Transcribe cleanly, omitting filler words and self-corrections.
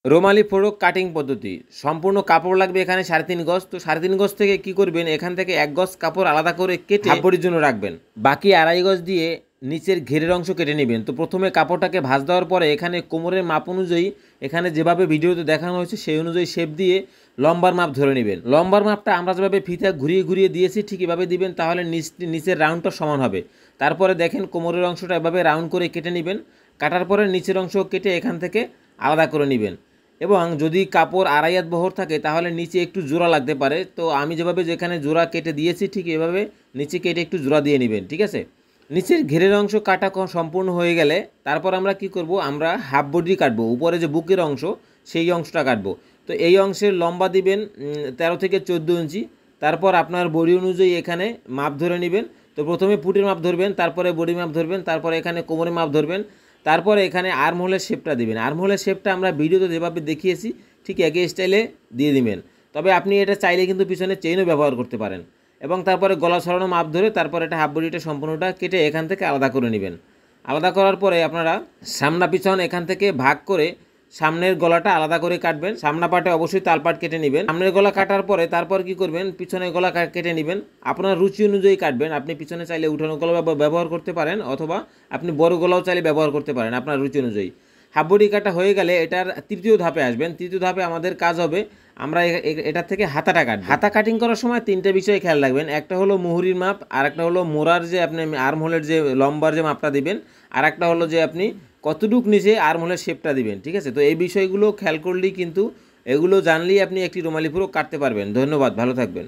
Rumali frock cutting পদ্ধতি। সম্পূর্ণ কাপড় লাগবে এখানে 3.5 গজ। তো 3.5 গজ থেকে কি করবেন, এখান থেকে 1 গজ কাপড় আলাদা করে কেটে হাফ বডির জন্য রাখবেন। বাকি 2.5 গজ দিয়ে নিচের ঘেরের অংশ কেটে নেবেন। তো প্রথমে কাপড়টাকে ভাঁজ দেওয়ার পরে এখানে কোমরের মাপ অনুযায়ী, এখানে যেভাবে ভিডিওতে দেখানো হয়েছে সেই অনুযায়ী শেপ দিয়ে লম্বার মাপ ধরে নেবেন। লম্বার মাপটা আমরা যেভাবে ফিতা ঘুরিয়ে ঘুরিয়ে দিয়েছি ঠিক এভাবে দিবেন, তাহলে নিচের রাউন্ডটা সমান হবে। তারপরে দেখেন কোমরের অংশটা এভাবে রাউন্ড করে কেটে নেবেন। কাটার পরে নিচের অংশ কেটে এখান থেকে আলাদা করে নেবেন। এবং যদি কাপড় 2.5 হাত বহর থাকে তাহলে নিচে একটু জোড়া লাগতে পারে। তো আমি যেভাবে যেখানে জোড়া কেটে দিয়েছি ঠিক এভাবে নিচে কেটে একটু জোড়া দিয়ে নেবেন, ঠিক আছে। নিচের ঘেরের অংশ কাটা সম্পূর্ণ হয়ে গেলে তারপর আমরা কি করব, আমরা হাফ বডি কাটবো। উপরে যে বুকের অংশ সেই অংশটা কাটবো। তো এই অংশের লম্বা দিবেন 13 থেকে 14 ইঞ্চি। তারপর আপনার বডি অনুযায়ী এখানে মাপ ধরে নেবেন। তো প্রথমে পুটের মাপ ধরবেন, তারপরে বডি মাপ ধরবেন, তারপরে এখানে কোমরের মাপ ধরবেন, তারপরে এখানে আর্মহোলের শেপটা দিবেন। আর্মহোলের শেপটা আমরা ভিডিওতে যেভাবে দেখিয়েছি ঠিক একই স্টাইলে দিয়ে দিবেন। তবে আপনি এটা চাইলে কিন্তু পিছনে চেইনও ব্যবহার করতে পারেন। এবং তারপরে গলা ছড়ানো মাপ ধরে তারপর এটা হাফ বডিটা সম্পূর্ণটা কেটে এখান থেকে আলাদা করে নেবেন। আলাদা করার পরে আপনারা সামনা পিছন এখান থেকে ভাগ করে সামনের গলাটা আলাদা করে কাটবেন। সামনা পাটে অবশ্যই তালপাট কেটে নেবেন। সামনের গলা কাটার পরে তারপর কি করবেন, পিছনের গলা কেটে নেবেন। আপনার রুচি অনুযায়ী কাটবেন। আপনি পিছনে চাইলে উঠানো গলা ব্যবহার করতে পারেন, অথবা আপনি বড় গলাও চাইলে ব্যবহার করতে পারেন আপনার রুচি অনুযায়ী। হাফ বডি কাটা হয়ে গেলে এটার তৃতীয় ধাপে আসবেন। তৃতীয় ধাপে আমাদের কাজ হবে, আমরা এটার থেকে হাতাটা কাটব। হাতা কাটিং করার সময় 3টে বিষয় খেয়াল রাখবেন। একটা হলো মুহুরির মাপ, আর একটা হলো মোড়ার যে আপনি আর্মহোলের যে লম্বার যে মাপটা দিবেন, আর একটা হলো যে আপনি কতটুক নিচে আর্মহোলের শেপটা দিবেন, ঠিক আছে। তো এই বিষয়গুলো খেয়াল করলেই কিন্তু, এগুলো জানলেই আপনি একটি রুমালি ফ্রক কাটতে পারবেন। ধন্যবাদ, ভালো থাকবেন।